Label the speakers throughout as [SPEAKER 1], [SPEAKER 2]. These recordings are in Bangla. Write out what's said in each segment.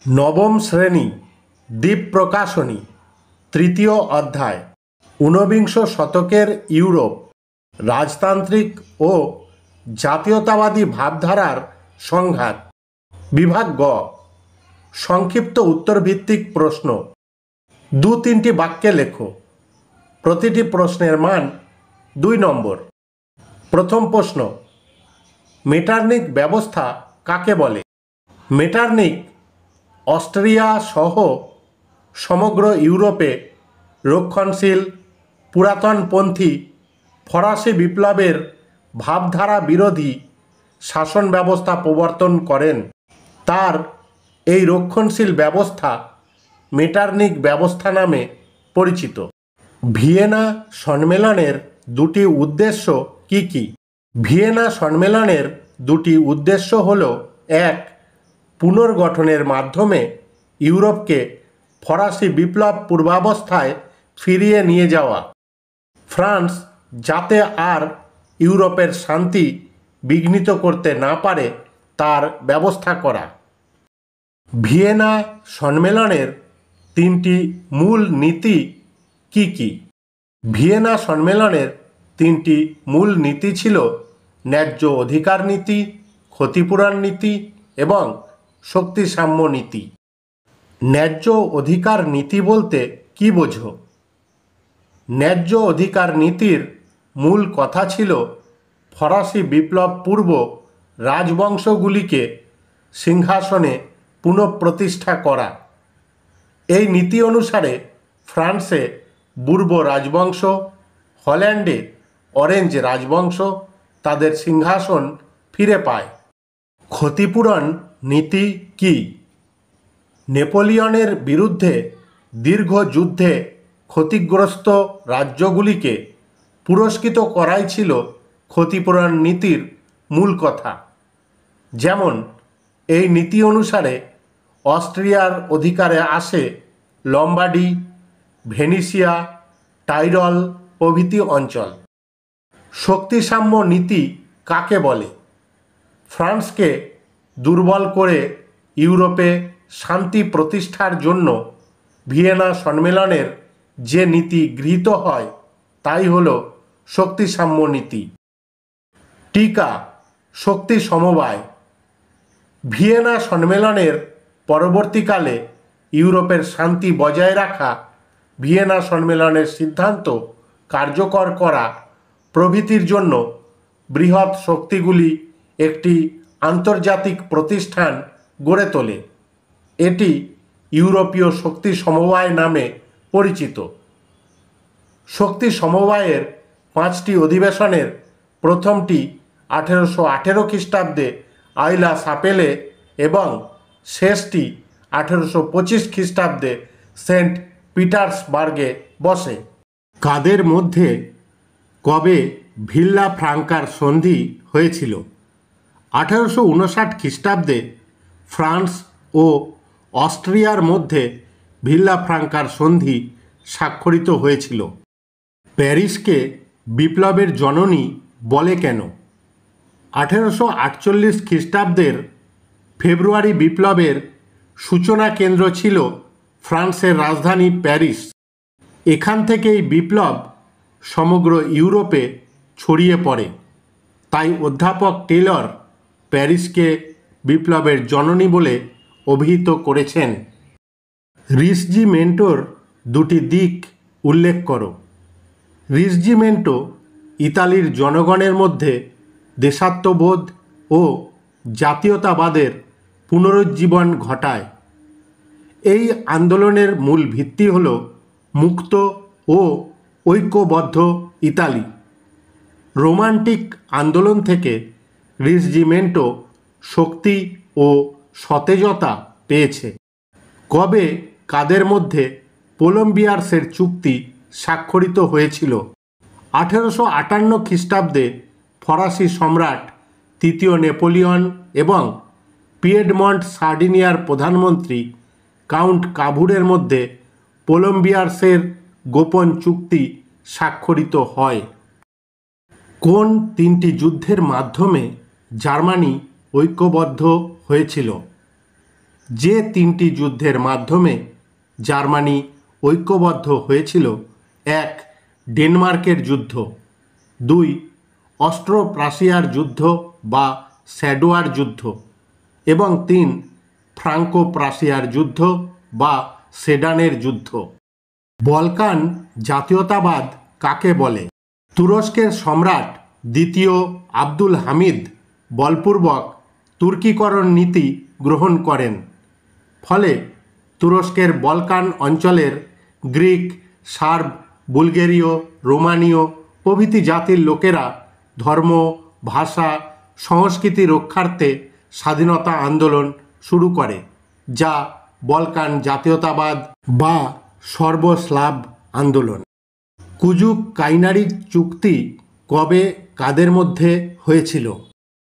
[SPEAKER 1] নবম শ্রেণী দ্বীপ প্রকাশনী তৃতীয় অধ্যায় ঊনবিংশ শতকের ইউরোপ রাজতান্ত্রিক ও জাতীয়তাবাদী ভাবধারার সংঘাত। বিভাগ গ সংক্ষিপ্ত উত্তরভিত্তিক প্রশ্ন। 2-3টি বাক্যে লেখো। প্রতিটি প্রশ্নের মান 2 নম্বর। প্রথম প্রশ্ন, মেটারনিক ব্যবস্থা কাকে বলে? মেটারনিক অস্ট্রিয়া সহ সমগ্র ইউরোপে রক্ষণশীল পুরাতনপন্থী ফরাসি বিপ্লবের ভাবধারা বিরোধী শাসন ব্যবস্থা প্রবর্তন করেন। তার এই রক্ষণশীল ব্যবস্থা মেটারনিক ব্যবস্থা নামে পরিচিত। ভিয়েনা সম্মেলনের দুটি উদ্দেশ্য কি কি? ভিয়েনা সম্মেলনের দুটি উদ্দেশ্য হল, 1. পুনর্গঠনের মাধ্যমে ইউরোপকে ফরাসি বিপ্লব পূর্বাবস্থায় ফিরিয়ে নিয়ে যাওয়া, ফ্রান্স যাতে আর ইউরোপের শান্তি বিঘ্নিত করতে না পারে তার ব্যবস্থা করা। ভিয়েনা সম্মেলনের 3টি মূল নীতি কি কি? ভিয়েনা সম্মেলনের 3টি মূল নীতি ছিল ন্যায্য অধিকার নীতি, ক্ষতিপূরণ নীতি এবং শক্তিসাম্য নীতি। ন্যায্য অধিকার নীতি বলতে কি বোঝো? ন্যায্য অধিকার নীতির মূল কথা ছিল ফরাসি বিপ্লব পূর্ব রাজবংশগুলিকে সিংহাসনে পুনঃপ্রতিষ্ঠা করা। এই নীতি অনুসারে ফ্রান্সে বুর্বো রাজবংশ, হল্যান্ডে অরেঞ্জ রাজবংশ তাদের সিংহাসন ফিরে পায়। ক্ষতিপূরণ নীতি কি? নেপোলিয়নের বিরুদ্ধে দীর্ঘ যুদ্ধে ক্ষতিগ্রস্ত রাজ্যগুলিকে পুরস্কৃত করাই ছিল ক্ষতিপূরণ নীতির মূল কথা। যেমন এই নীতি অনুসারে অস্ট্রিয়ার অধিকারে আসে লম্বার্ডি, ভেনিসিয়া, টাইরল প্রভৃতি অঞ্চল। শক্তিসাম্য নীতি কাকে বলে? ফ্রান্সকে দুর্বল করে ইউরোপে শান্তি প্রতিষ্ঠার জন্য ভিয়েনা সম্মেলনের যে নীতি গৃহীত হয় তাই হল শক্তিসাম্য নীতি। টিকা শক্তি সমবায়। ভিয়েনা সম্মেলনের পরবর্তীকালে ইউরোপের শান্তি বজায় রাখা, ভিয়েনা সম্মেলনের সিদ্ধান্ত কার্যকর করা প্রভৃতির জন্য বৃহৎ শক্তিগুলি একটি আন্তর্জাতিক প্রতিষ্ঠান গড়ে তোলে। এটি ইউরোপীয় শক্তি সমবায় নামে পরিচিত। শক্তি সমবায়ের 5টি অধিবেশনের প্রথমটি 1818 খ্রিস্টাব্দে আইলা সাপেলে এবং শেষটি 1825 খ্রিস্টাব্দে সেন্ট পিটার্সবার্গে বসে। কাদের মধ্যে কবে ভিল্লা ফ্রাঙ্কার সন্ধি হয়েছিল? 1859 খ্রিস্টাব্দে ফ্রান্স ও অস্ট্রিয়ার মধ্যে ভিল্লা ফ্রাঙ্কার সন্ধি স্বাক্ষরিত হয়েছিল। প্যারিসকে বিপ্লবের জননী বলে কেন? 1848 খ্রিস্টাব্দের ফেব্রুয়ারি বিপ্লবের সূচনা কেন্দ্র ছিল ফ্রান্সের রাজধানী প্যারিস। এখান থেকেই বিপ্লব সমগ্র ইউরোপে ছড়িয়ে পড়ে। তাই অধ্যাপক টেলর প্যারিসকে বিপ্লবের জননী বলে অভিহিত করেছেন। রিসজিমেন্টোর 2টি দিক উল্লেখ করো। রিসজিমেন্টো ইতালির জনগণের মধ্যে দেশাত্মবোধ ও জাতীয়তাবাদের পুনরুজ্জীবন ঘটায়। এই আন্দোলনের মূল ভিত্তি হল মুক্ত ও ঐক্যবদ্ধ ইতালি। রোমান্টিক আন্দোলন থেকে রিসজিমেন্টো শক্তি ও সতেজতা পেয়েছে। কবে কাদের মধ্যে কোলম্বিয়ার্সের চুক্তি স্বাক্ষরিত হয়েছিল? 1858 খ্রিস্টাব্দে ফরাসি সম্রাট 3য় নেপোলিয়ন এবং পিয়েডমন্ট সার্ডিনিয়ার প্রধানমন্ত্রী কাউন্ট কাভুরের মধ্যে কোলম্বিয়ার্সের গোপন চুক্তি স্বাক্ষরিত হয়। কোন 3টি যুদ্ধের মাধ্যমে জার্মানি ঐক্যবদ্ধ হয়েছিল? যে তিনটি যুদ্ধের মাধ্যমে জার্মানি ঐক্যবদ্ধ হয়েছিল: 1. ডেনমার্কের যুদ্ধ, 2. অস্ট্রো প্রাশিয়ার যুদ্ধ বা স্যাডোয়ার যুদ্ধ এবং 3. ফ্রাঙ্কো প্রাশিয়ার যুদ্ধ বা সেডানের যুদ্ধ। বলকান জাতীয়তাবাদ কাকে বলে? তুরস্কের সম্রাট দ্বিতীয় আব্দুল হামিদ বলপূর্বক তুর্কিকরণ নীতি গ্রহণ করেন। ফলে তুরস্কের বলকান অঞ্চলের গ্রিক, সার্ব, বুলগেরীয়, রোমানীয় প্রভৃতি জাতির লোকেরা ধর্ম, ভাষা, সংস্কৃতি রক্ষার্থে স্বাধীনতা আন্দোলন শুরু করে, যা বলকান জাতীয়তাবাদ বা সর্বস্লাভ আন্দোলন। কুজুক কাইনারিজ চুক্তি কবে কাদের মধ্যে হয়েছিল?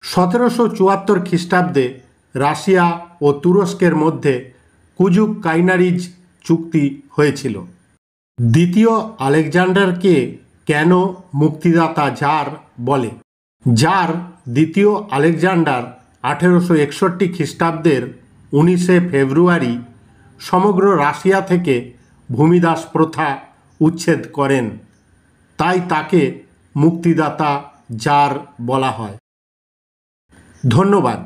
[SPEAKER 1] 1774 খ্রিস্টাব্দে রাশিয়া ও তুরস্কের মধ্যে কুজুক কাইনারিজ চুক্তি হয়েছিল। দ্বিতীয় আলেকজান্ডারকে কেন মুক্তিদাতা জার বলে? জার দ্বিতীয় আলেকজান্ডার 1861 খ্রিস্টাব্দের 19শে ফেব্রুয়ারি সমগ্র রাশিয়া থেকে ভূমিদাস প্রথা উচ্ছেদ করেন, তাই তাকে মুক্তিদাতা জার বলা হয়। ধন্যবাদ।